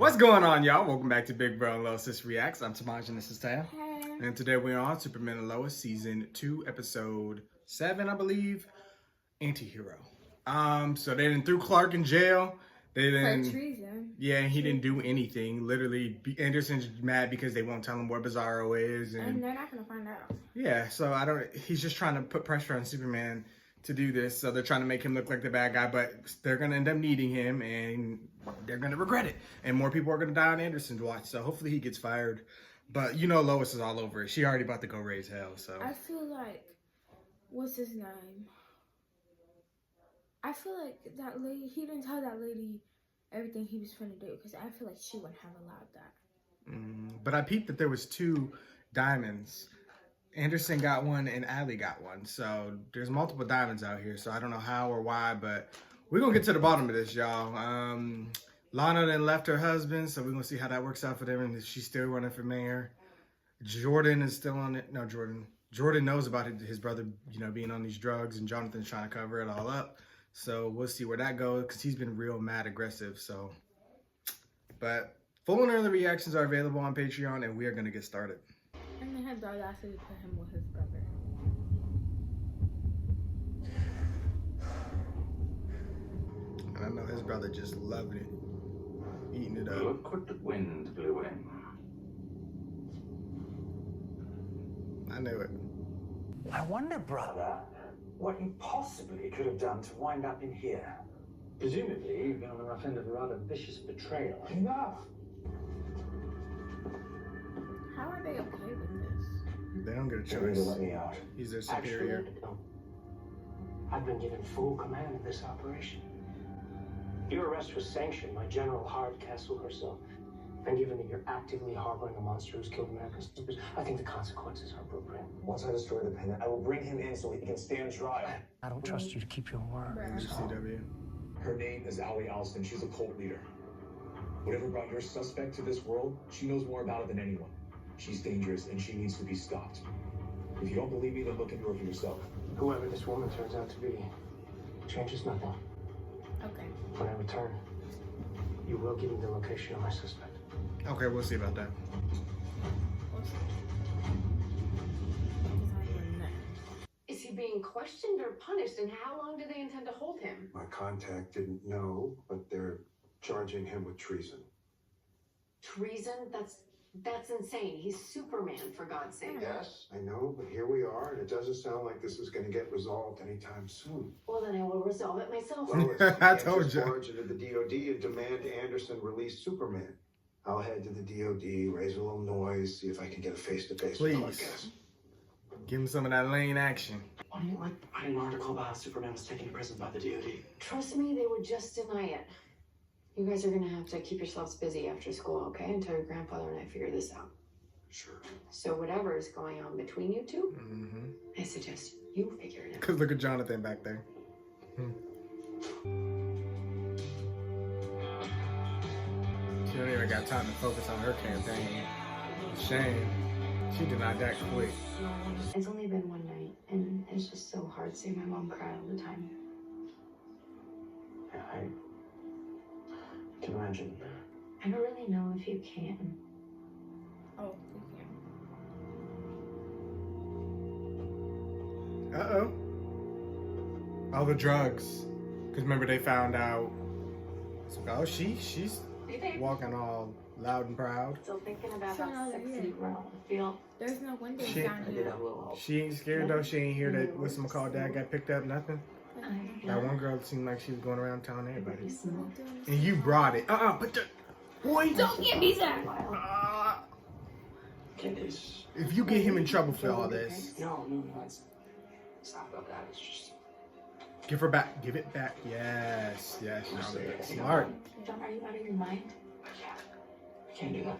What's going on, y'all? Welcome back to Big Bro and Lois Reacts. I'm Tamaj and this is Tam. Hey. And today we're on Superman and Lois Season 2, Episode 7, I believe. Antihero. So they threw Clark in jail. They didn't. For treason. Yeah, he didn't do anything. Literally, Anderson's mad because they won't tell him where Bizarro is. And they're not going to find out. Yeah, so he's just trying to put pressure on Superman to do this. So they're trying to make him look like the bad guy, but they're going to end up needing him and they're going to regret it. And more people are going to die on Anderson's watch. So hopefully he gets fired. But you know Lois is all over it. She already about to go raise hell, so. I feel like, what's his name? I feel like that lady, he didn't tell that lady everything he was trying to do because I feel like she wouldn't have allowed that. But I peeped that there was 2 diamonds. Anderson got one and Allie got one. So there's multiple diamonds out here. So I don't know how or why, but we're going to get to the bottom of this, y'all. Lana then left her husband, so we're going to see how that works out for them and if she's still running for mayor. Jordan is still on it. No, Jordan knows about his brother, being on these drugs, and Jonathan's trying to cover it all up. So we'll see where that goes because he's been real mad aggressive. So, but full and early reactions are available on Patreon, and we are going to get started. And they had the audacity to put him with his brother. And I know his brother just loving it, eating it up. Look what the wind blew in. I knew it. I wonder, brother, what you possibly could have done to wind up in here. Presumably, you've been on the rough end of a rather vicious betrayal. Enough! How are they okay with this? They don't get a They're going to choice. let me out. He's their superior. Actually, no. I've been given full command of this operation. Your arrest was sanctioned by General Hardcastle herself. And given that you're actively harboring a monster who's killed American soldiers, I think the consequences are appropriate. Once I destroy the pendant, I will bring him in so he can stand trial. I don't trust you to keep your word. CW. Her name is Allie Alston. She's a cult leader. Whatever brought your suspect to this world, she knows more about it than anyone. She's dangerous and she needs to be stopped. If you don't believe me, then look into her for yourself. Whoever this woman turns out to be changes nothing. Okay. When I return, you will give me the location of my suspect. Okay, we'll see about that. We'll see. Because I wouldn't know. Is he being questioned or punished, and how long do they intend to hold him? My contact didn't know, but they're charging him with treason. Treason? That's insane. He's Superman, for God's sake. Yes, I know, but here we are, and it doesn't sound like this is going to get resolved anytime soon. Well, then I will resolve it myself. Lois, I you can't told just you. barge into the DOD and demand Anderson release Superman. I'll head to the DOD, raise a little noise, see if I can get a face-to-face with Please. Marquez. Give him some of that lane action. Why don't you like writing an article about how Superman was taken to prison by the DOD? Trust me, they would just deny it. You guys are gonna have to keep yourselves busy after school, okay? Until your grandfather and I figure this out. Sure. So whatever is going on between you two, Mm-hmm. I suggest you figure it out. Because look at Jonathan back there. She don't even got time to focus on her campaign. Shame. She denied that quick. It's only been one night, and it's just so hard seeing my mom cry all the time. Yeah, I can imagine. I don't really know if you can. Oh, yeah. Uh-oh. All the drugs. Because remember they found out. So, oh, she's walking all loud and proud. Still thinking about So, how yeah. sexy you feel. There's no windows Shit. down I did here. have a little help. She ain't scared though. She ain't hear that whatchamacallit dad got picked up, nothing. That one girl seemed like she was going around telling everybody. And you brought it. But the boy, Don't give me that! Candace. if you get him in trouble for all this, No, it's not about that. It's just. give her back. Give it back. Yes, no, smart. Are you out of your mind? I can't do that.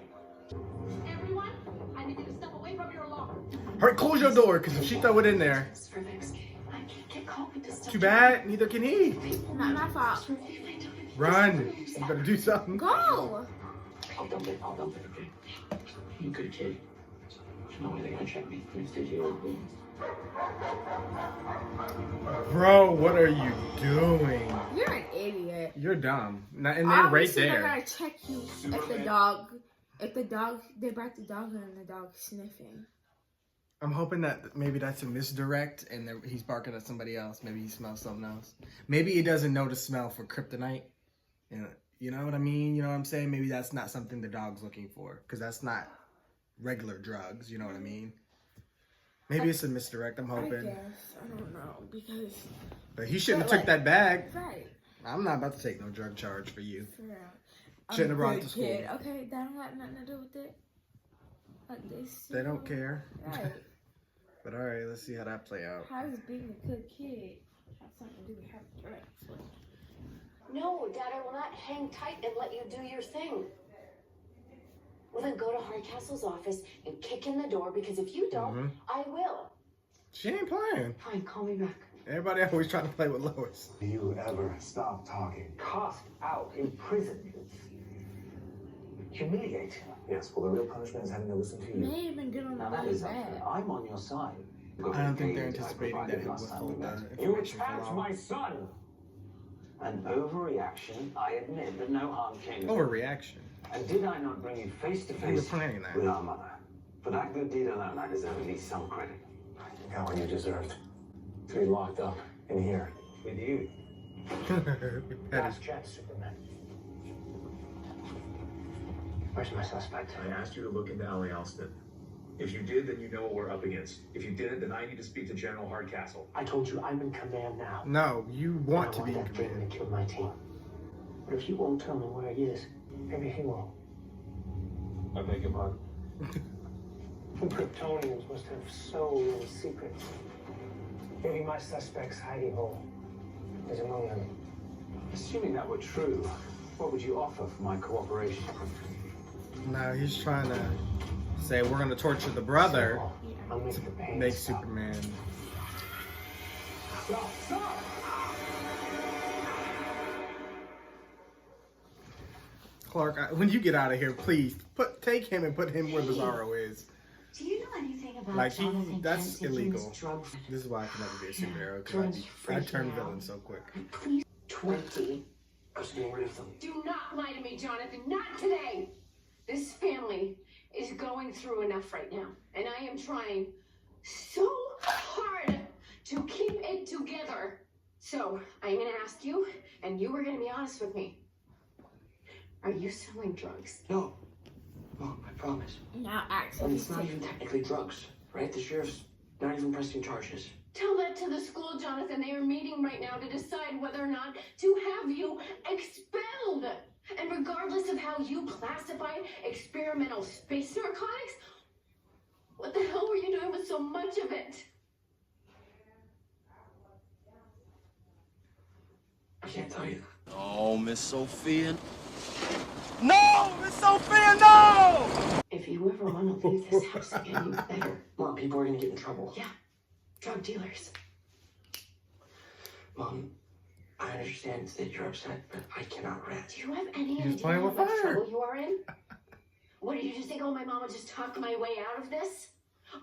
Everyone, I need you to step away from your locker. Hurry, close your door, because if she throw it in there, It's for Thanksgiving. I can't get Colby to step. too bad. Neither can he. Not my fault. Run. You better do something. Go! I'll dump it, okay? You good kid. There's no way they're gonna check me. Please did you? Bro, what are you doing? You're an idiot. You're dumb. And they're right Obviously, there. they're gonna check you if the dog, they brought the dog in and the dog's sniffing. I'm hoping that maybe that's a misdirect and that he's barking at somebody else. Maybe he smells something else. Maybe he doesn't know the smell for kryptonite. You know what I mean? You know what I'm saying? Maybe that's not something the dog's looking for because that's not regular drugs. You know what I mean? Maybe it's a misdirect. I'm hoping. I guess. I don't know because. But he shouldn't have took that bag. Right. I'm not about to take no drug charge for you. For real. Shouldn't have brought it Good to school. kid. Okay, that don't have nothing to do with it. Like this. They don't care. Right. But alright, let's see how that play out. How does being a good kid have something to do with having drugs? No, Dad, I will not hang tight and let you do your thing. Well, then go to Hardcastle's office and kick in the door, because if you don't, I will. She ain't playing. Fine, call me back. Everybody always trying to play with Lois. Do you ever stop talking? Cast out, imprisoned, humiliating. Yes, well, the real punishment is having to listen to you. May even get on Now the that way is back. unfair. I'm on your side. I don't think they're anticipating that it was full You information for attacked long. my son! An overreaction, I admit, but no harm came. Overreaction. And did I not bring you face to We were face planning that. with our mother? For that good deed alone, I deserve at least some credit. I got what you deserved. To be locked up in here with you. Last chance, Superman. Where's my suspect? I asked you to look into Allie Alston. If you did, then you know what we're up against. If you didn't, then I need to speak to General Hardcastle. I told you I'm in command now. No, you want And I to be in that thing command. to kill my team. But if you won't tell me where he is, maybe he won't. I beg your pardon. The Kryptonians must have so many secrets. Maybe my suspect's hiding hole is among them. Assuming that were true, what would you offer for my cooperation? No, he's trying to say we're going to torture the brother I'll make the to pain make stop. Superman. Stop! Stop! Clark, when you get out of here, please take him and put him where Bizarro is. Do you know anything about Like, Jonathan that's Kent illegal. Higgins' drug? This is why I can never be a superhero, Jordan's because I turn freaking villain out. so quick. Please, 20. I was getting rid of them. Do not lie to me, Jonathan. Not today. This family is going through enough right now. And I am trying so hard to keep it together. So I'm going to ask you, and you are going to be honest with me. Are you selling drugs? No. No, I promise. Now And actually, it's not even technically drugs, right? The sheriff's not even pressing charges. Tell that to the school, Jonathan. They are meeting right now to decide whether or not to have you expelled. And regardless of how you classify experimental space narcotics, what the hell were you doing with so much of it? I can't tell you. Oh, Miss Sophia. No! Miss Sophia, no! If you ever want to leave this house again, you better. Mom, people are gonna get in trouble. Yeah, drug dealers. Mom, I understand that you're upset, but I cannot rest. Do you have any He's idea playing how with much fire. trouble you are in? What did you just think? Oh, my mama just talked my way out of this?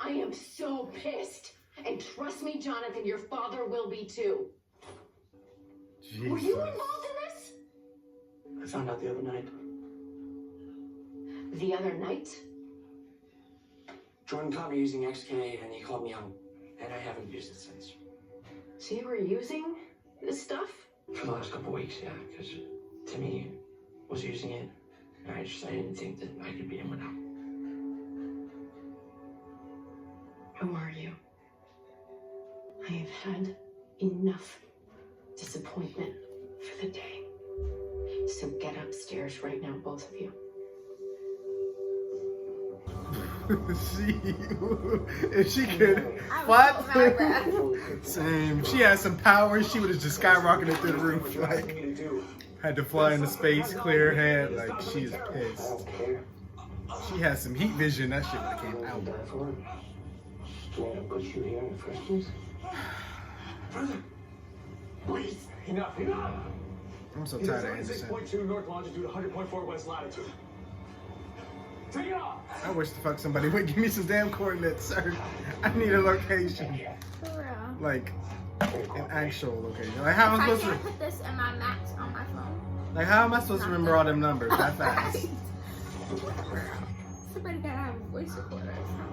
I am so pissed. And trust me, Jonathan, your father will be too. Were you Jesus. involved in this? I found out the other night. The other night? Jordan caught me using XK and he called me out. And I haven't used it since. So you were using this stuff? For the last couple weeks, yeah, because Timmy was using it. And I didn't think that I could beat him without. Who are you? I have had enough disappointment for the day. So get upstairs right now, both of you. If she could I what? was so mad. Same. She had some power. She would have just skyrocketed through the roof. Like, had to fly into space, clear her head. Like, she's I pissed. don't care. She had some heat vision. That shit would have I'm came not out. die for it. Made I put you here in the first place? Brother, please. Enough. I'm so tired of Anderson. 6.2 north longitude, 100.4 west latitude. Take it off! I wish the fuck somebody would give me some damn coordinates, sir. I need a location. For real. Like, an actual location. Like how am I If I supposed can't to? put this in my maps on my phone. Like how am I supposed to remember all them numbers that fast? Somebody gotta have a voice recorder or something.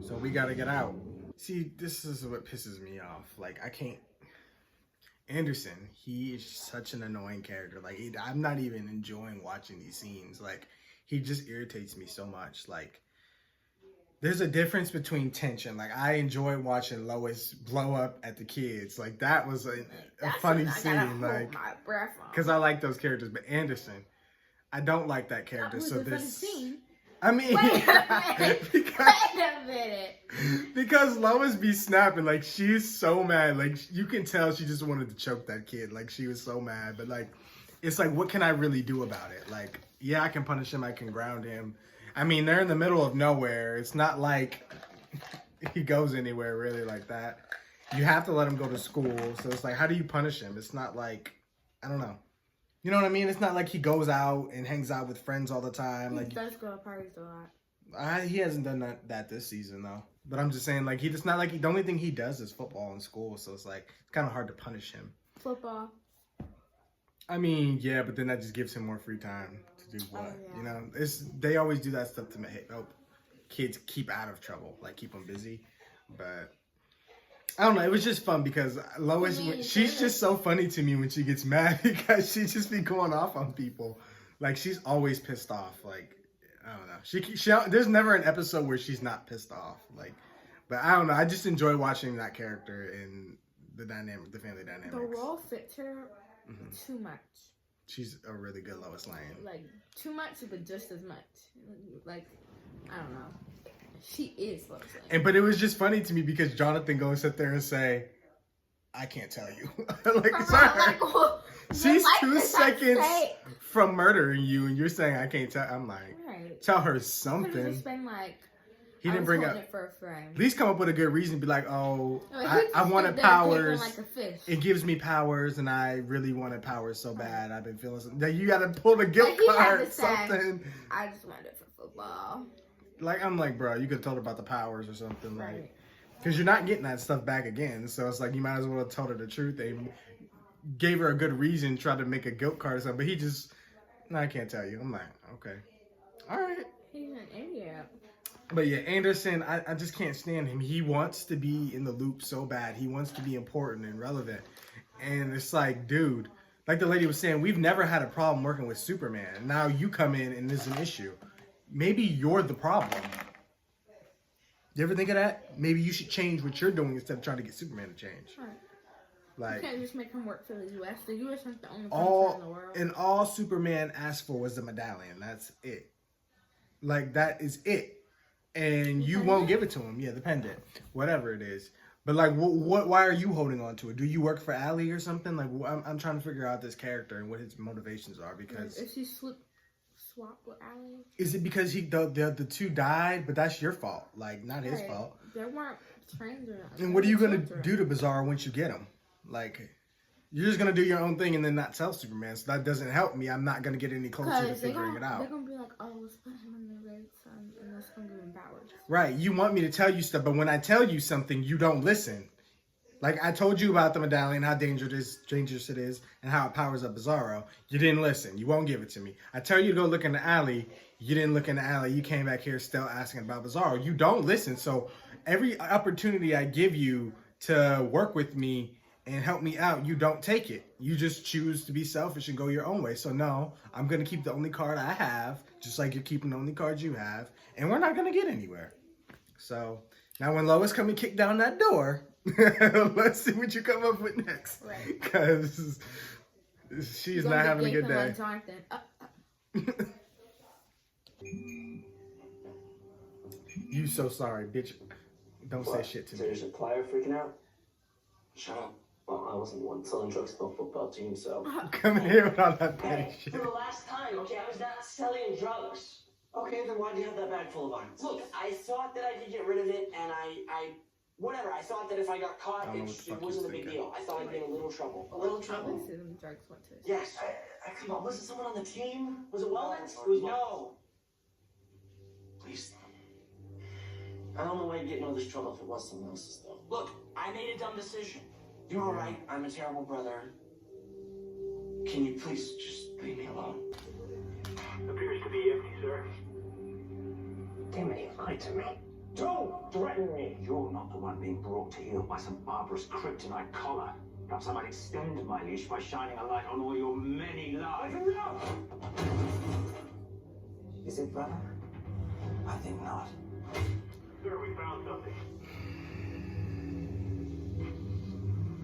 So we gotta get out. See, this is what pisses me off. Like I can't. Anderson, he is such an annoying character. Like I'm not even enjoying watching these scenes. Like he just irritates me so much. Like there's a difference between tension. Like I enjoy watching Lois blow up at the kids. Like that was a funny scene. Like because I like those characters. But Anderson, I don't like that character. So this. I mean, Wait a minute. Because Lois be snapping, like she's so mad, like you can tell she just wanted to choke that kid, like she was so mad. But like, it's like, what can I really do about it? Like, yeah, I can punish him, I can ground him. I mean, they're in the middle of nowhere. It's not like he goes anywhere really like that. You have to let him go to school. So it's like, how do you punish him? It's not like, I don't know. You know what I mean? It's not like he goes out and hangs out with friends all the time. He like does go to parties a lot. He hasn't done that this season though. But I'm just saying, like it's not like the only thing he does is football in school. So it's like it's kind of hard to punish him. Football. I mean, yeah, but then that just gives him more free time to do what you know. They always do that stuff to help kids keep out of trouble, like keep them busy. But I don't know. It was just fun because Lois, she's just so funny to me when she gets mad because she just be going off on people. Like she's always pissed off. Like I don't know. She there's never an episode where she's not pissed off. Like, but I don't know. I just enjoy watching that character and the family dynamics. The role fits her too much. She's a really good Lois Lane. Like too much, but just as much. Like I don't know. She is Lois Lane. But it was just funny to me because Jonathan goes sit there and say, "I can't tell you." Like, sorry. She's 2 seconds from murdering you, and you're saying I can't tell. I'm like, tell her something. Just been like, he didn't bring up. It for a friend. At least come up with a good reason. Be like, oh, I wanted powers. Like a fish. It gives me powers, and I really wanted powers so bad. I've been feeling something. You got to pull the guilt card. Something. I just wanted it for football. Like I'm like, bro, you could have told her about the powers or something, like, because you're not getting that stuff back again. So it's like you might as well have told her the truth. They gave her a good reason, tried to make a guilt card or something, but he just, no, I can't tell you. I'm like, okay, all right. He's an idiot. But yeah, Anderson, I just can't stand him. He wants to be in the loop so bad. He wants to be important and relevant, and it's like, dude, like the lady was saying, we've never had a problem working with Superman. Now you come in and there's an issue. Maybe you're the problem. You ever think of that? Maybe you should change what you're doing instead of trying to get Superman to change. Right. Like, you can't just make him work for the U.S. The U.S. is the only country in the world. And all Superman asked for was the medallion. That's it. Like, that is it. And you won't give it to him. Yeah, the pendant. Whatever it is. But, like, why are you holding on to it? Do you work for Allie or something? Like, I'm trying to figure out this character and what his motivations are because... If she swap with Allie? Is it because the two died? But that's your fault. Like, not his fault. They weren't friends or nothing. And what are you going to do to Bizarro once you get him? Like, you're just going to do your own thing and then not tell Superman. So that doesn't help me. I'm not going to get any closer to figuring it out. They're going to be like, oh, let's put him in the red sun and let's give him powers. Right. You want me to tell you stuff, but when I tell you something, you don't listen. Like, I told you about the medallion, how dangerous it is, and how it powers up Bizarro. You didn't listen. You won't give it to me. I tell you to go look in the alley. You didn't look in the alley. You came back here still asking about Bizarro. You don't listen. So every opportunity I give you to work with me and help me out, you don't take it. You just choose to be selfish and go your own way. So no, I'm going to keep the only card I have, just like you're keeping the only cards you have, and we're not going to get anywhere. So now when Lois come and kick down that door, let's see what you come up with next. Right. Because she's not having a good day. Like Jonathan. You so sorry, bitch. Don't say shit to me. There's a player freaking out? Shut up. Well, I wasn't the one selling drugs to the football team, so... Come in here with all that petty shit. For the last time, okay? I was not selling drugs. Okay, then why do you have that bag full of irons? Look, I thought that I could get rid of it, and I Whatever, I thought that if I got caught, I don't know what the it fuck wasn't a he's big thinking. deal. I thought I'd get a little trouble. A little trouble? Listen, them drugs went to his Yes. Come on, was it someone on the team? Was it Wellens? It was no. Please. I don't know why you're getting all this trouble if it was someone else's, though. Look, I made a dumb decision. You're all right. I'm a terrible brother. Can you please just leave me alone? Appears to be empty, sir. Damn it, he lied to me. Don't threaten me. You're not the one being brought to heel by some barbarous kryptonite collar. Perhaps I might extend my leash by shining a light on all your many lies. Enough! Is it, brother? I think not. Sir, we found something.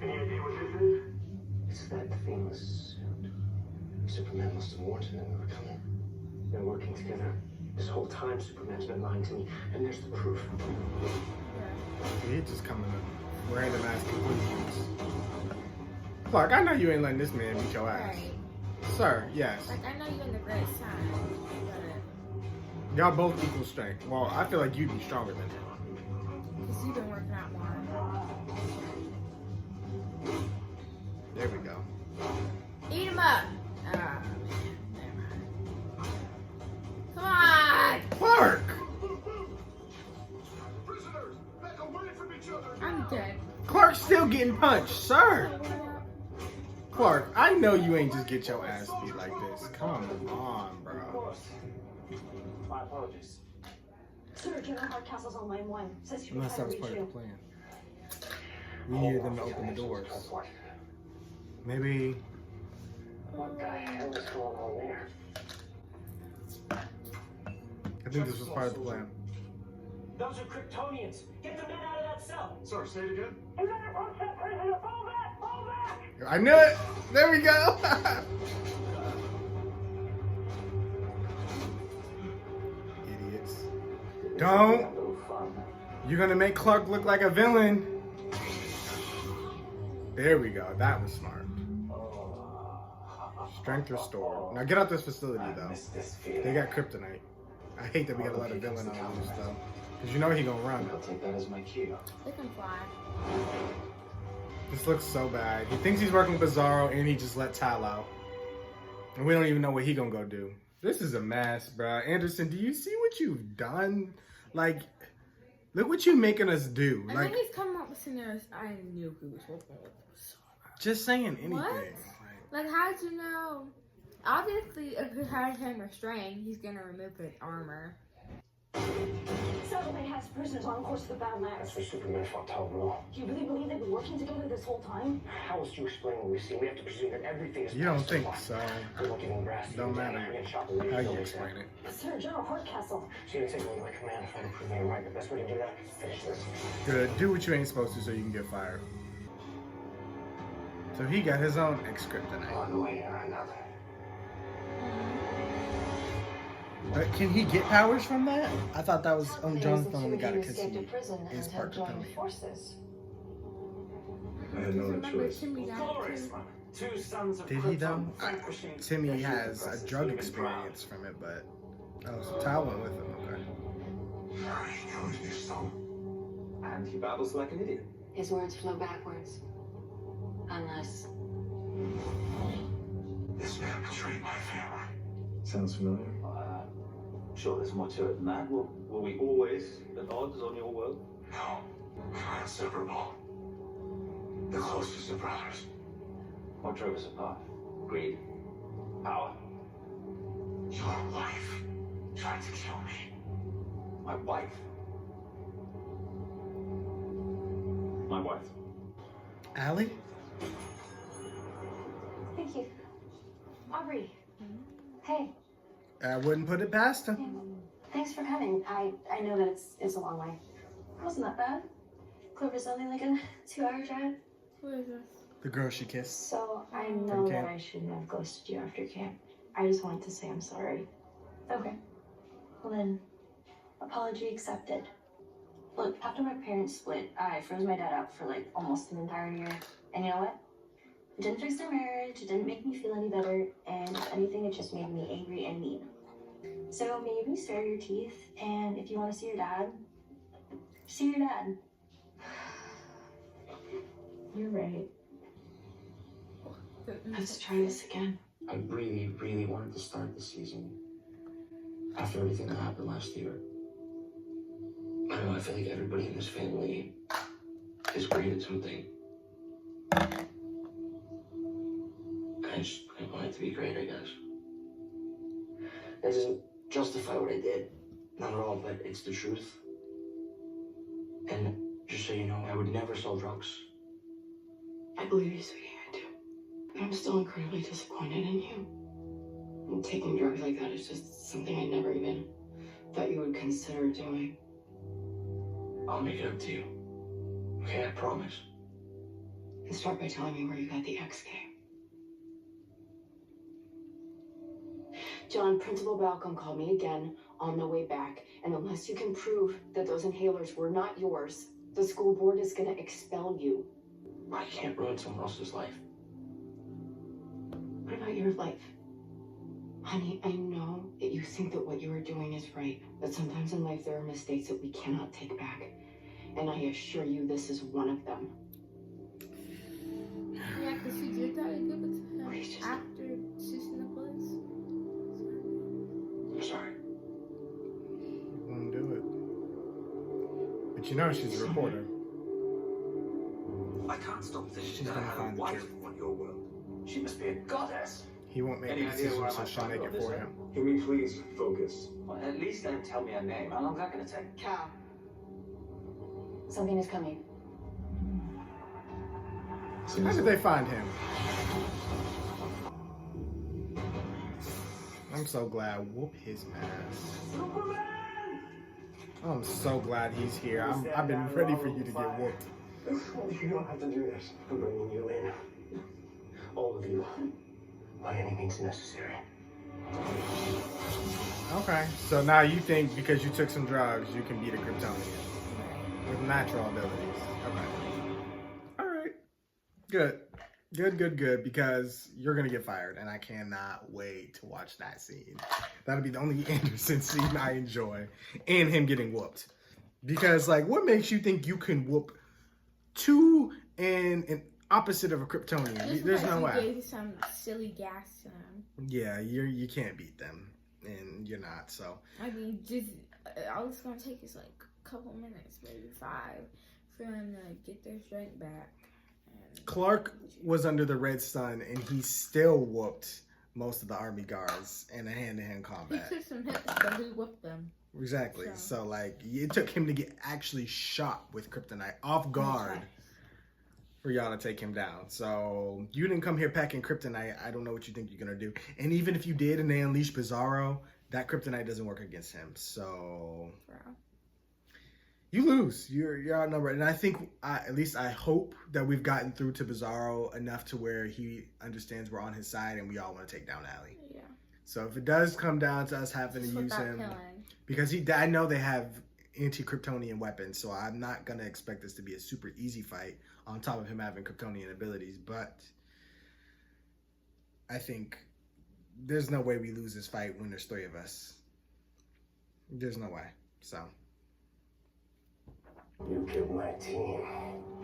Any idea what this is? It's that famous suit. Superman must have warned him that we were coming. They're working together. This whole time, Superman's been lying to me, and there's the proof. He just coming up random ass conclusions. Clark, I know you ain't letting this man beat your ass. Right. Sir, yes. Like, I know you're in the great side, but Y'all both equal strength. Well, I feel like you'd be stronger than him. because you've been working out more. There we go. Eat him up! Ah, never mind. Come on! Clark! Prisoners, back away from each other. I'm dead. Clark's still getting punched, sir! Clark, I know you ain't just get your ass beat like this. Come on, Of bro. course. My apologies. Sir, General Hardcastle's on line 1. Says you Unless that was part of the plan. We needed them to open the doors. Maybe. What the hell is going on there? I think this was part of the plan. Those are Kryptonians. Get the men out of that cell. Sorry, say it again. You gotta punch that prisoner! Fall back! Fall back! I knew it! There we go! Idiots. Don't! You're gonna make Clark look like a villain. There we go. That was smart. Strength restored. Now get out this facility though. They got kryptonite. I hate that we gotta let a villain on loose though. Cause you know he gonna run. I'll take that as my cue. They can fly. This looks so bad. He thinks he's working with Bizarro and he just let Tal out. And we don't even know what he gonna go do. This is a mess, bro. Anderson, do you see what you've done? Like, look what you making us do. And Like, then he's coming up with scenarios I knew he was working with. just saying anything. What? Like, how'd you know? Obviously, if he had him restrained, he's gonna remove his armor. Settlement has prisoners on course to the That's Badlands. where Superman fought Talbot. Do you really believe they've been working together this whole time? How else do you explain what we've seen? We have to presume that everything is You don't possible. think so. We're looking in grass. Don't matter how you explain it. Sir, General Hardcastle. So you're gonna take away my command if I prove that I'm right. The best way to do that, finish this. Good. Do what you ain't supposed to so you can get fired. So he got his own kryptonite. One way or another. But can he get powers from that? I thought that was Jonathan only got it because escaped he prison is and part have joined Kryptonian. forces. I had no other Remember, choice. Timmy got it Glorious. too. Two sons of Did he though? Krypton vanquishing Timmy their has a superpresses. drug You've been proud. experience from it, but oh, so Tal went with him. Okay. He knows me so. And he babbles like an idiot. His words flow backwards. Unless This man betrayed my family. Sounds familiar? Sure, there's more to it than that. Were we always at odds on your world? No. We're inseparable. The closest of brothers. What drove us apart? Greed? Power? Your wife tried to kill me. My wife? My wife. Allie? Thank you. Aubrey. Hey. I wouldn't put it past him. Thanks for coming. I know that it's a long way. It wasn't that bad. Clover's only like a 2-hour drive. Who is this? The girl she kissed. So I know From that camp. I shouldn't have ghosted you after camp. I just wanted to say I'm sorry. Okay. Well then, apology accepted. Look, after my parents split, I froze my dad out for like almost an entire year. And you know what? It didn't fix their marriage, it didn't make me feel any better, and if anything, it just made me angry and mean. So maybe spare your teeth, and if you want to see your dad, see your dad. You're right. Let's try this again. I really, really wanted to start the season after everything that happened last year. I don't know, I feel like everybody in this family has created something. I want it to be great, I guess. It doesn't justify what I did. Not at all, but it's the truth. And just so you know, I would never sell drugs. I believe you, sweetie, I do. But I'm still incredibly disappointed in you. And taking drugs like that is just something I never even thought you would consider doing. I'll make it up to you. Okay, I promise. And start by telling me where you got the XK. John, Principal Balcom called me again on the way back, and unless you can prove that those inhalers were not yours, the school board is going to expel you. I can't ruin someone else's life. What about your life? Honey, I know that you think that what you are doing is right, but sometimes in life there are mistakes that we cannot take back. And I assure you this is one of them. Yeah, because she did that and give it to him after shooting the place. I'm sorry. You won't do it. But you know she's a reporter. I can't stop thinking She's that gonna her find the wife truth. want your world. She must be a goddess. He won't make Any the idea decision, where I so might she'll find make all it this for at? him. Can we please focus? Well, at least don't tell me her name. How long's that going to take? Cal. Something is coming. How did they find him? I'm so glad. Whoop his ass. I'm so glad he's here. I've been ready for you to get whooped. You don't have to do this. I'm bringing you in. All of you. By any means necessary. Okay, so now you think because you took some drugs, you can beat a Kryptonian with natural abilities. Okay. All right. Good. Good, because you're going to get fired, and I cannot wait to watch that scene. That'll be the only Anderson scene I enjoy, and him getting whooped. Because, like, what makes you think you can whoop two and an opposite of a Kryptonian? There's no way. You gave some silly gas to him. Yeah, you can't beat them, and you're not, so. I mean, just all it's going to take is, like, a couple minutes, maybe 5, for them to get their strength back. Clark was under the red sun, and he still whooped most of the army guards in a hand-to-hand combat. He took some hits, but he whooped them. Exactly. So, like, it took him to get actually shot with kryptonite off guard for y'all to take him down. So, you didn't come here packing kryptonite. I don't know what you think you're going to do. And even if you did and they unleash Bizarro, that kryptonite doesn't work against him. So, you lose. You're outnumbered. And I think, at least I hope that we've gotten through to Bizarro enough to where he understands we're on his side and we all want to take down Allie. Yeah. So if it does come down to us having to use him, because I know they have anti-Kryptonian weapons, so I'm not going to expect this to be a super easy fight on top of him having Kryptonian abilities, but I think there's no way we lose this fight when there's 3 of us. There's no way. So. You killed my team.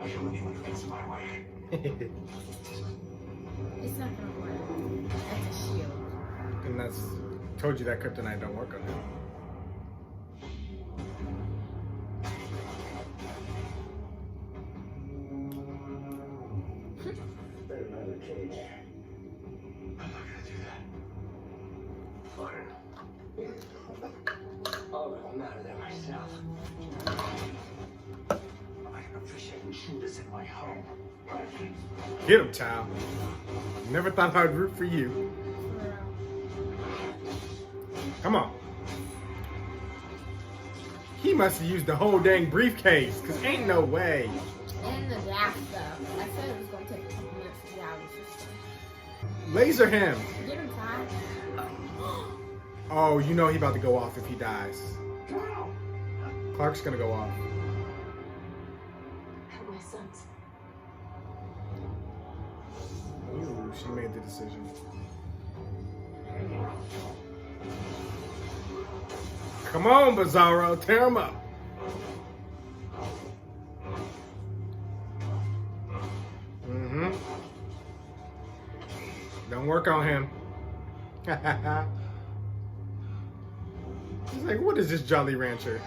I kill anyone who gets in my way. It's not gonna work. That's a shield. And that's told you that kryptonite don't work on him. Better not in the cage. I'm not gonna do that. Fine. All right, I'm out of there myself. I can appreciate intruders in my home. Get him, child. Never thought I'd root for you. Come on. He must have used the whole dang briefcase, because ain't no way. And the gas stuff. I said it was going to take a couple minutes to get out of the system. Laser him. Get him tied. Oh, you know he about to go off if he dies. Clark's gonna go off. Help my sons. Ooh, she made the decision. Come on, Bizarro, tear him up. Don't work on him. He's like, what is this Jolly Rancher?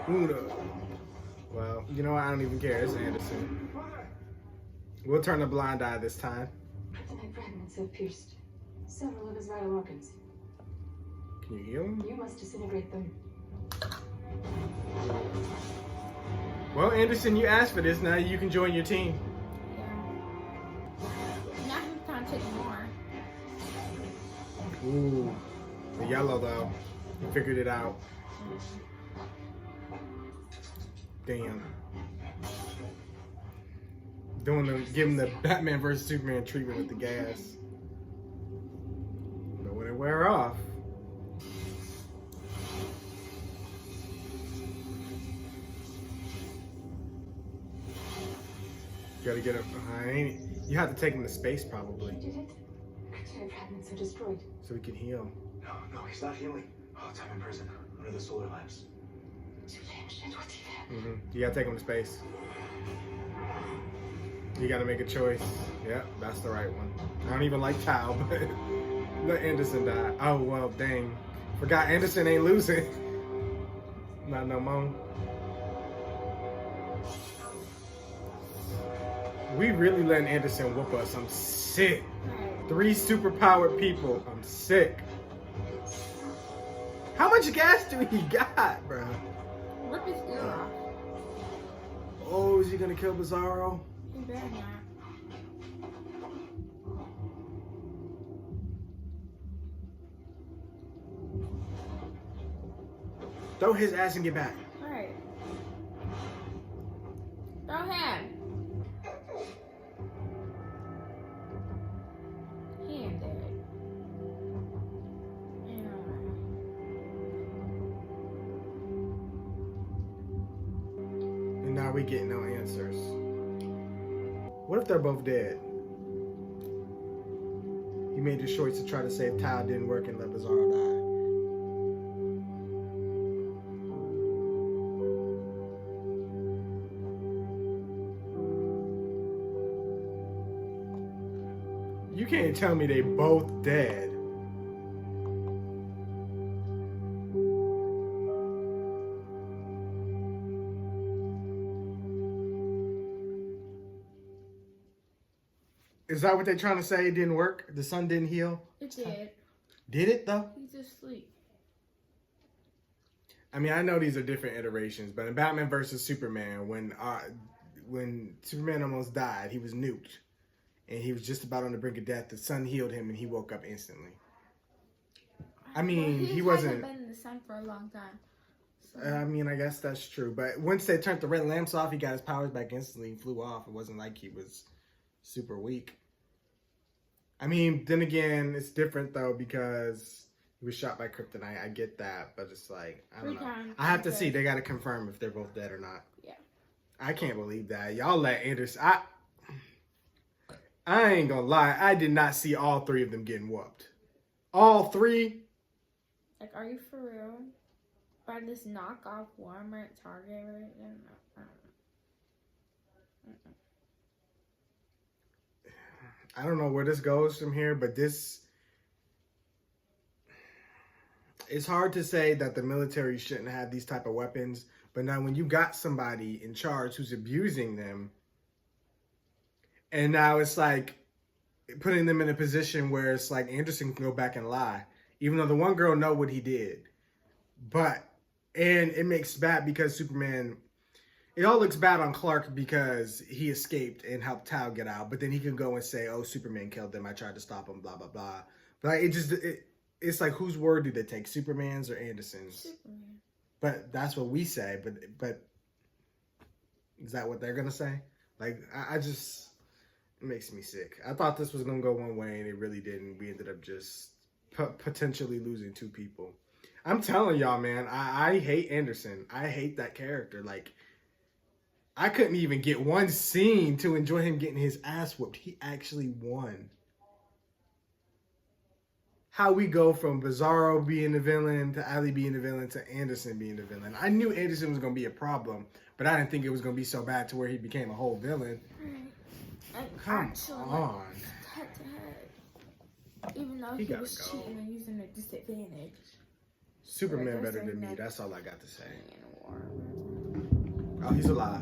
Una. Well, you know what? I don't even care. It's Anderson. We'll turn a blind eye this time. Kryptonite fragments have pierced several of his vital organs. Can you heal him? You must disintegrate them. Well, Anderson, you asked for this. Now you can join your team. Yeah. Now he's trying to take more. Ooh. The yellow, though. He figured it out. Damn. Giving the Batman vs Superman treatment with the gas. But when it wear off. You gotta get up behind. You have to take him to space, probably. You did it. Kryptonite fragments are destroyed. So he can heal. No, he's not healing. Oh, time in prison, under the solar lamps. You gotta take him to space. You gotta make a choice. Yep, that's the right one. I don't even like Tao, but let Anderson die. Oh, well, dang. Forgot Anderson ain't losing. Not no more. We really letting Anderson whoop us. I'm sick. 3 superpowered people. I'm sick. How much gas do he got, bro? Rip his ear off. Oh, is he gonna kill Bizarro? He better not. Throw his ass and get back. Right. Throw him. He ain't dead. And now we get no answers. What if they're both dead? He made the choice to try to save Tao, didn't work, and let Bizarro die. You can't tell me they both dead. Is that what they're trying to say? It didn't work? The sun didn't heal? It did. Did it, though? He's asleep. I mean, I know these are different iterations, but in Batman vs. Superman, when Superman almost died, he was nuked. And he was just about on the brink of death. The sun healed him, and he woke up instantly. I mean, he wasn't... been in the sun for a long time. So. I mean, I guess that's true. But once they turned the red lamps off, he got his powers back instantly and flew off. It wasn't like he was super weak. I mean, then again, it's different, though, because he was shot by kryptonite. I get that, but it's like, I don't know. I have to see. They got to confirm if they're both dead or not. Yeah. I can't believe that. Y'all let Anderson... I ain't gonna lie. I did not see all 3 of them getting whooped. All 3? Like, are you for real? By this knockoff Walmart Target right now? I don't know where this goes from here, but it's hard to say that the military shouldn't have these type of weapons, but now when you got somebody in charge who's abusing them, and now it's like putting them in a position where it's like Anderson can go back and lie, even though the one girl know what he did. And it makes bad because Superman, it all looks bad on Clark because he escaped and helped Tao get out. But then he can go and say, oh, Superman killed them. I tried to stop him, blah, blah, blah. But it's like, whose word do they take? Superman's or Anderson's? Superman. But that's what we say. But is that what they're going to say? Like, I just... It makes me sick. I thought this was going to go one way, and it really didn't. We ended up just potentially losing 2 people. I'm telling y'all, man, I hate Anderson. I hate that character. Like, I couldn't even get one scene to enjoy him getting his ass whooped. He actually won. How we go from Bizarro being the villain to Ali being the villain to Anderson being the villain. I knew Anderson was going to be a problem, but I didn't think it was going to be so bad to where he became a whole villain. Like, Come actually, on. head to head. Even though He he gotta was go. cheating and using a disadvantage. Superman Like, better there's than me. no- That's all I got to say. In a war. Oh, he's alive.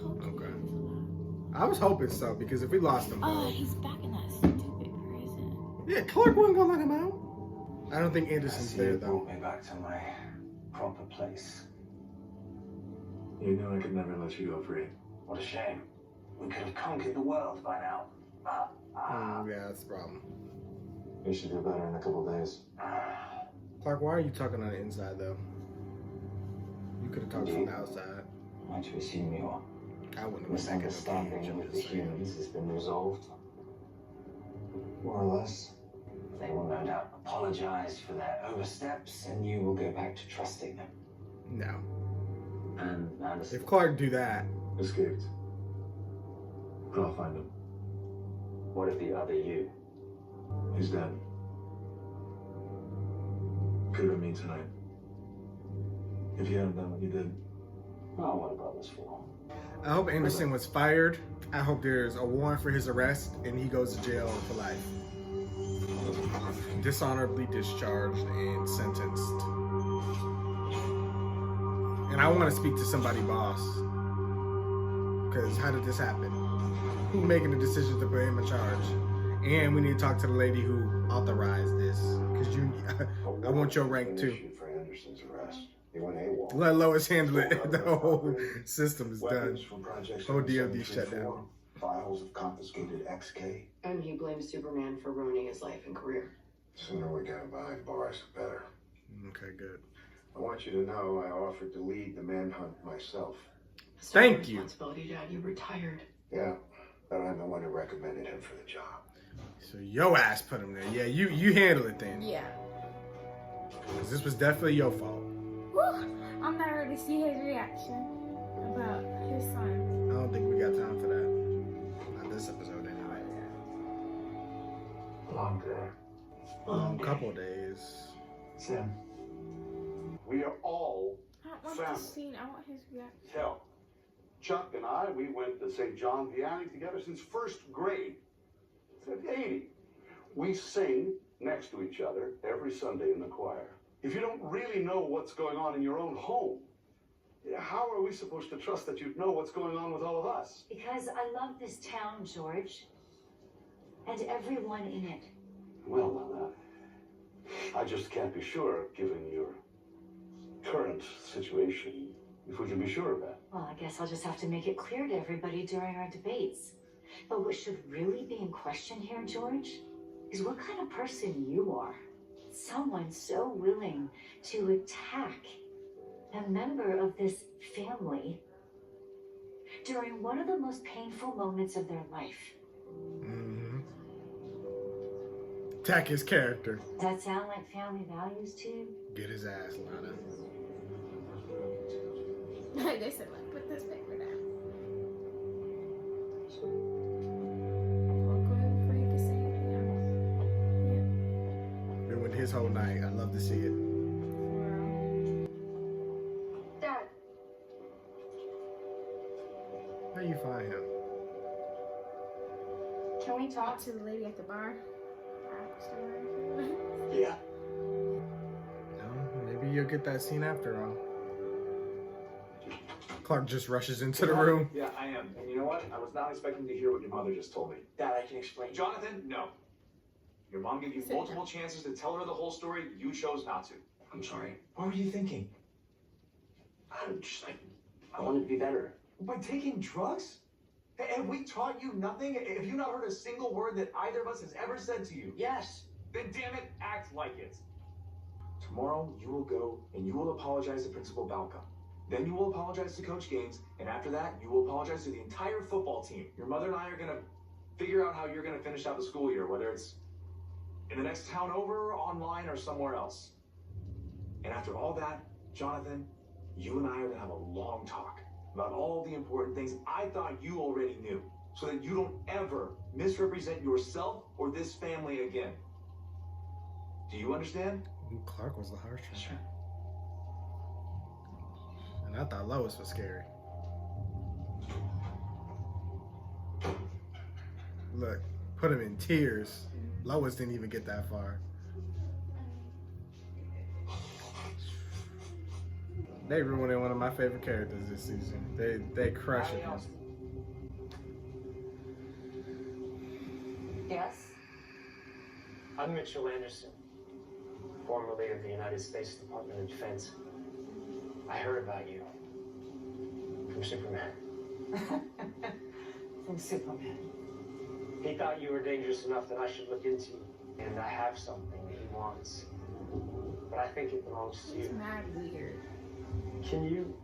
Hopefully Okay. he's alive. I was hoping so, because if we lost him, Oh, both. he's back in that stupid prison. Yeah, Clark wasn't gonna let him out. I don't think I Anderson's see there you though. brought me back to my proper place. You knew I could never let you go free. What a shame. We could have conquered the world by now. Yeah, that's the problem. You should do better in a couple days. Clark, why are you talking on the inside though? You could have talked from the outside. Want to assume your I wouldn't have been back in the misunderstanding cage. with the humans has been resolved? More or less. They will no doubt apologize for their oversteps, and you will go back to trusting them. No. And Anderson, If Clark do that, Escaped. But I'll find him. what of the other you? He's dead. Could have been me tonight. If you hadn't done what you did. Oh, what about this for? I hope Anderson was fired. I hope there's a warrant for his arrest and he goes to jail for life. Dishonorably discharged and sentenced. And I want to speak to somebody, boss. Because how did this happen? Who making the decision to put him in charge? And we need to talk to the lady who authorized this. Because I want your rank too. For Anderson's arrest. He went AWOL. Let Lois handle it. The whole system is done. Weapons from Project Whole DOD 734, shut down. Files of confiscated XK. And he blames Superman for ruining his life and career. Sooner we get him behind bars, the better. Okay, good. I want you to know I offered to lead the manhunt myself. It's not Thank your you. responsibility, Dad. You retired. Yeah, but I'm the one who recommended him for the job. So your ass put him there. Yeah, you handle it then. Yeah. Because this was definitely your fault. Whew. I'm not ready to see his reaction about his son. I don't think we got time for that. Not this episode anyway. Long day. Couple days. Sam. We are all I don't want family. this scene. I want his reaction. Hell, Chuck and I, we went to St. John Vianney together since first grade. Since 80. We sing next to each other every Sunday in the choir. If you don't really know what's going on in your own home, how are we supposed to trust that you'd know what's going on with all of us? Because I love this town, George. And everyone in it. Well, Lana, I just can't be sure, given your current situation, if we can be sure of that. Well, I guess I'll just have to make it clear to everybody during our debates. But what should really be in question here, George, is what kind of person you are. Someone so willing to attack a member of this family during one of the most painful moments of their life. Mm-hmm. Attack his character. Does that sound like family values to you? Get his ass, Lana. They said, like, put this paper down. Walk away before you can say anything else. Ruined his whole night. I love to see it. Dad, How you find him? can we Talk talk? to the lady at the bar. Yeah. No, maybe you'll get that scene after all. Clark just rushes into the room. Yeah, I am. And you know what? I was not expecting to hear what your mother just told me. Dad, I can explain. Jonathan, no. Your mom gave you multiple chances to tell her the whole story. You chose not to. I'm sorry. What were you thinking? I wanted to be better. By taking drugs? Have we taught you nothing? Have you not heard a single word that either of us has ever said to you? Yes. Then damn it, act like it. Tomorrow, you will go and you will apologize to Principal Balka. Then you will apologize to Coach Gaines, and after that, you will apologize to the entire football team. Your mother and I are gonna figure out how you're gonna finish out the school year, whether it's in the next town over, online, or somewhere else. And after all that, Jonathan, you and I are gonna have a long talk about all the important things I thought you already knew, so that you don't ever misrepresent yourself or this family again. Do you understand? Clark was the harsh one. Sure. And I thought Lois was scary. look, put him in tears. Lois didn't even get that far. They ruined one of my favorite characters this season. They crushed it. Yes? I'm Mitchell Anderson, formerly of the United States Department of Defense. I heard about you from Superman. From Superman. He thought you were dangerous enough that I should look into you. And I have something that he wants. But I think it belongs to you. It's mad weird. Can you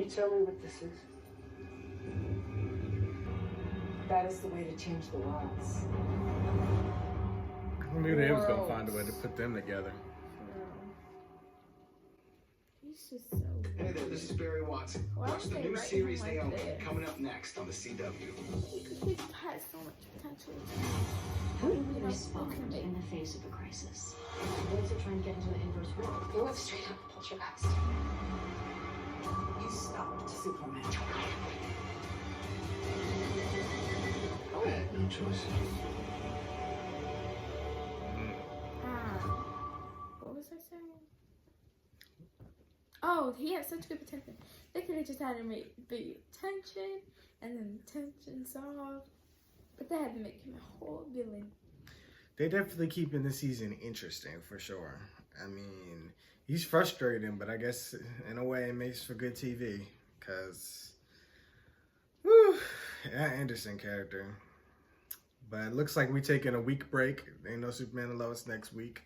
tell me what this is? That is the way to change the world. I knew they was gonna find a way to put them together. He's just so weird. Hey there, this is Barry Watson. Why Watch would the they new write him series like Naomi this? coming up next on the CW. He has so much potential. How do we respond in the face of a crisis? Those are trying to get into the inverse world. It was straight up poltergeist. You stopped Superman. I had no choice. What was I saying? Oh, he had such good potential. They could have just had him make big tension and then tension solved. But they had to make him a whole villain. They definitely keeping the season interesting for sure. I mean, he's frustrating, but I guess in a way it makes for good TV. Cause, that Anderson character. But it looks like we're taking a week break. Ain't no Superman and Lois next week.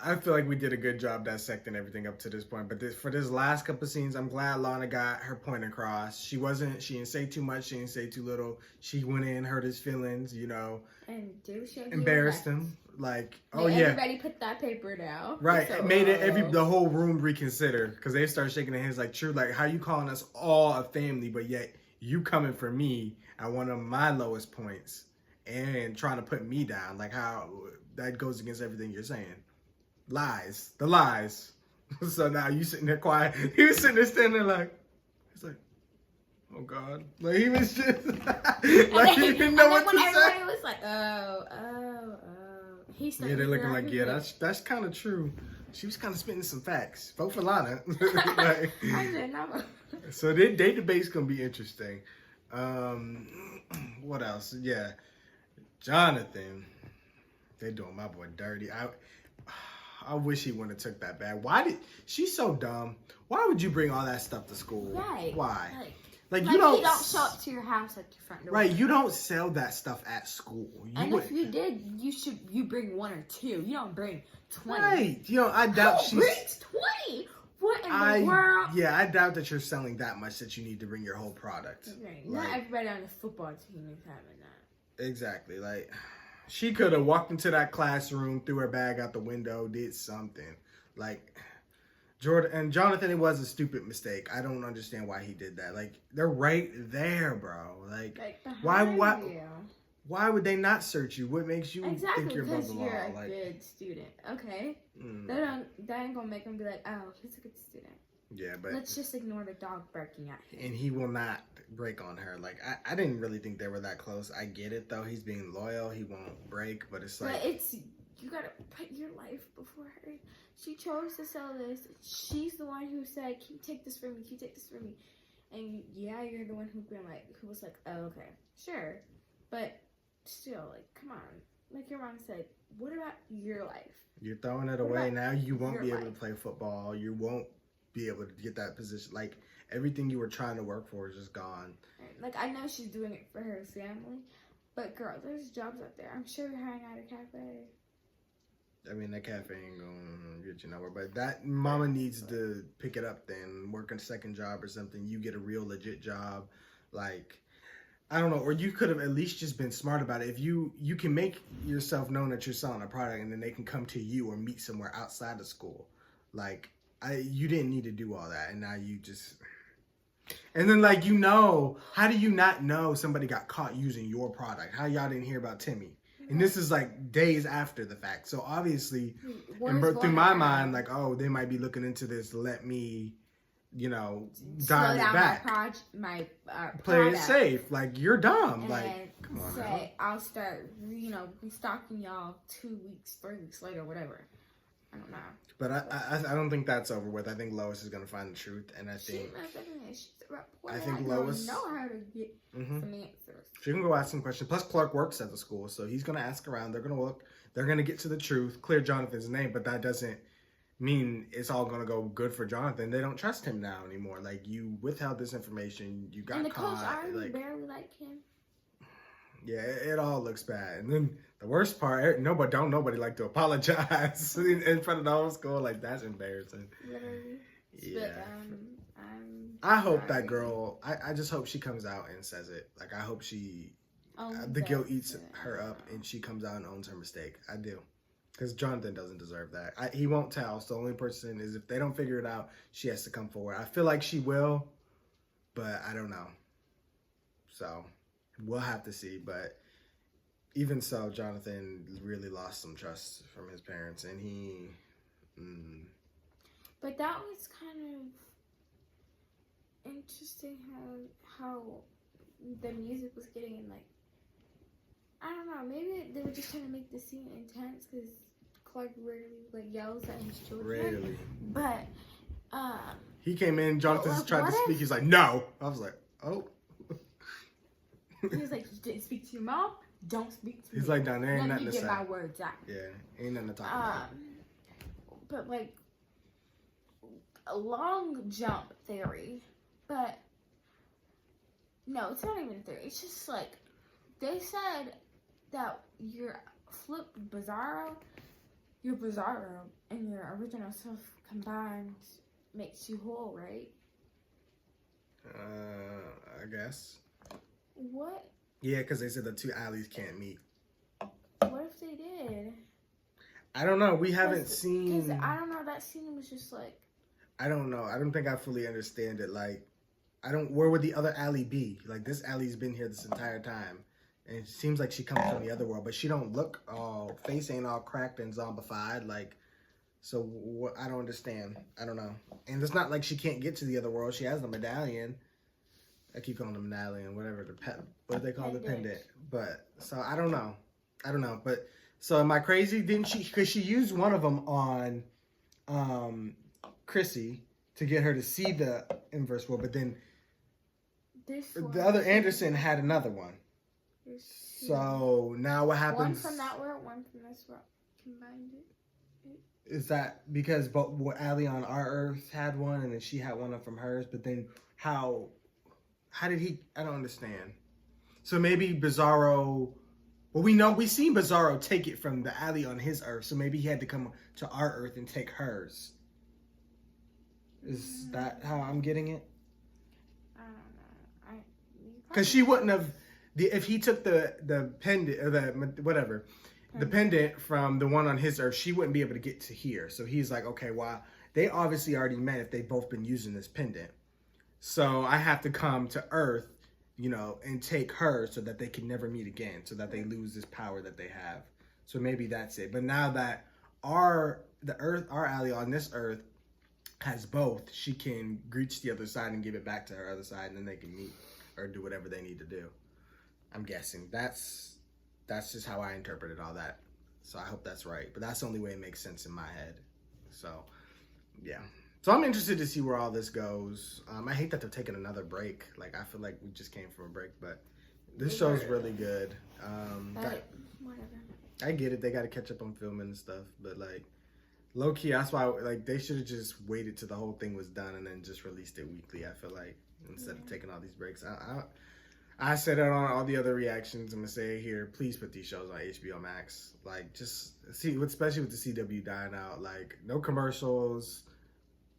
I feel like we did a good job dissecting everything up to this point. But for this last couple of scenes, I'm glad Lana got her point across. She didn't say too much. She didn't say too little. She went in, hurt his feelings, you know. And did she embarrassed him. Like, oh yeah. Everybody put that paper down. Right. So, It made the whole room reconsider. Because they started shaking their heads like, true, like, how you calling us all a family, but yet you coming for me at one of my lowest points and trying to put me down. Like, how that goes against everything you're saying. Lies. The lies. So now you sitting there quiet. He was sitting there standing there like, he's like, oh God. Like he was just like he didn't know what to say. Everybody was like, oh. Yeah, they're looking like, yeah, that's kind of true. She was kind of spitting some facts. Vote for Lana. Like, I did not. So their debate's gonna be interesting. What else? Yeah, Jonathan. They doing my boy dirty. I wish he wouldn't have took that bag. She's so dumb. Why would you bring all that stuff to school? Right. Why? Like you don't show up to your house at your front door. Right, you don't sell that stuff at school. If you did, you bring 1 or 2. You don't bring 20. Right. You know, I doubt Who brings 20? What in the world? Yeah, I doubt that you're selling that much that you need to bring your whole product. Right. Not everybody on the football team is having that. Exactly. Like, she could have walked into that classroom, threw her bag out the window, did something. Like, Jonathan, it was a stupid mistake. I don't understand why he did that. Like, they're right there, bro. Like why would they not search you? What makes you think you're above the law? Exactly, because you're a good student. Okay? That ain't gonna make him be like, oh, he's a good student. Yeah, but let's just ignore the dog barking at him. And he will not break on her. Like, I didn't really think they were that close. I get it, though. He's being loyal. He won't break, but it's like... But you gotta put your life before her. She chose to sell this. She's the one who said, can you take this from me? Can you take this from me? And yeah, you're the one who was like, oh, okay, sure. But still, like, come on. Like your mom said, what about your life? You're throwing it away now. You won't be able to play football. You won't be able to get that position. Like, everything you were trying to work for is just gone. Like, I know she's doing it for her family, but girl, there's jobs out there. I'm sure you're hanging out at a cafe. I mean, that cafe ain't gonna get you nowhere, but that mama needs to pick it up then, work a second job or something. You get a real legit job. Like, I don't know, or you could have at least just been smart about it. If you can make yourself known that you're selling a product and then they can come to you or meet somewhere outside of school. Like, you didn't need to do all that, and now you just... And then, like, how do you not know somebody got caught using your product? How y'all didn't hear about Timmy? And this is, like, days after the fact. So, obviously, through my mind, like, oh, they might be looking into this. Let me you know, slow dial it down back. my Play it product safe. Like, you're dumb. and Like, come on now. say I'll start, you know, restocking y'all 2 weeks, 3 weeks later, whatever. I don't know. But I don't think that's over with. I think Lois is gonna find the truth, and I think Lois know how to get some answers. She can go ask some questions. Plus, Clark works at the school, so he's gonna ask around. They're gonna look. They're gonna get to the truth, clear Jonathan's name, but that doesn't mean it's all gonna go good for Jonathan. They don't trust him now anymore. Like, you withheld this information, you got and the caught. coach already like, barely like him. Yeah, it all looks bad. And then the worst part, nobody like to apologize in front of the whole school. Like, that's embarrassing. Literally. Yeah. But, I hope that girl. I just hope she comes out and says it. Like, I hope the guilt eats her up and she comes out and owns her mistake. I do. Because Jonathan doesn't deserve that. He won't tell. So the only person is, if they don't figure it out, she has to come forward. I feel like she will, but I don't know. So we'll have to see. But even so, Jonathan really lost some trust from his parents, and he. But that was kind of interesting how the music was getting, like, I don't know, maybe they were just trying to make the scene intense because Clark rarely, like, yells at his children. Rarely. But he came in, Jonathan tried to speak, he's like, no. I was like, oh. He was like, you didn't speak to your mom? Don't speak to me. He's like, no, there ain't nothing to say. Let me get my words out. Yeah, ain't nothing to talk about. But, like, a long jump theory, but no, it's not even a theory. It's just like, they said that your flipped Bizarro, your Bizarro and your original self combined makes you whole, right? I guess. What? Yeah, because they said the two alleys can't meet. What if they did? I don't know. We haven't seen. Because I don't know. That scene was just like. I don't know. I don't think I fully understand it. Like, where would the other alley be? Like, this alley's been here this entire time. And it seems like she comes from the other world, but she don't look all, face ain't all cracked and zombified. Like, so what? I don't understand. I don't know. And it's not like she can't get to the other world. She has the medallion. I keep calling the medallion, whatever, what do they call the pendant? But, so I don't know. But, so am I crazy? Didn't she, because she used one of them on, Chrissy to get her to see the inverse world, but then the other Anderson had another one. So now what happens? One from that world, one from this world. Combined it. Is that because Allie on our Earth had one and then she had one from hers? But then how did he? I don't understand. So maybe Bizarro. Well, we seen Bizarro take it from the Allie on his Earth, so maybe he had to come to our Earth and take hers. Is that how I'm getting it? I don't know. Because she wouldn't have, if he took the pendant or the pendant from the one on his Earth, she wouldn't be able to get to here. So he's like, okay, well, they obviously already met if they've both been using this pendant. So I have to come to Earth, and take her so that they can never meet again, so that they lose this power that they have. So maybe that's it. But now that our Allie on this Earth has both, she can reach the other side and give it back to her other side, and then they can meet or do whatever they need to do. I'm guessing that's just how I interpreted all that. So I hope that's right, but that's the only way it makes sense in my head. So yeah, so I'm interested to see where all this goes. I hate that they're taking another break. Like, I feel like we just came from a break, but this show's really good. Whatever. I get it, they got to catch up on filming and stuff, but like, low key, that's why, like, they should have just waited till the whole thing was done and then just released it weekly, I feel like, instead of taking all these breaks. I said it on all the other reactions. I'm going to say it here. Please put these shows on HBO Max. Like, just see, especially with the CW dying out, like, no commercials.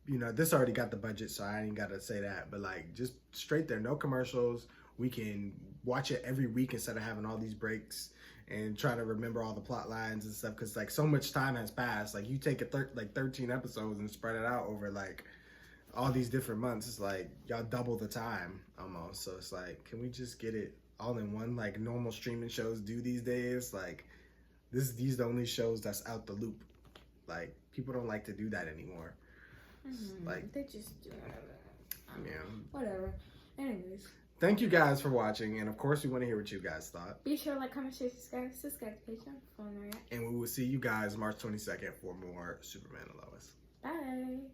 This already got the budget, so I ain't got to say that. But, like, just straight there, no commercials. We can watch it every week instead of having all these breaks and try to remember all the plot lines and stuff, because like so much time has passed. Like, you take 13 episodes and spread it out over like all these different months. It's like y'all double the time almost. So it's like, can we just get it all in one, like normal streaming shows do these days? Like, these are the only shows that's out the loop. Like, people don't like to do that anymore. Like, they just do whatever. Yeah. Whatever. Anyways. Thank you guys for watching, and of course we want to hear what you guys thought. Be sure to like, comment, share, subscribe to Patreon for more reaction. And we will see you guys March 22nd for more Superman and Lois. Bye.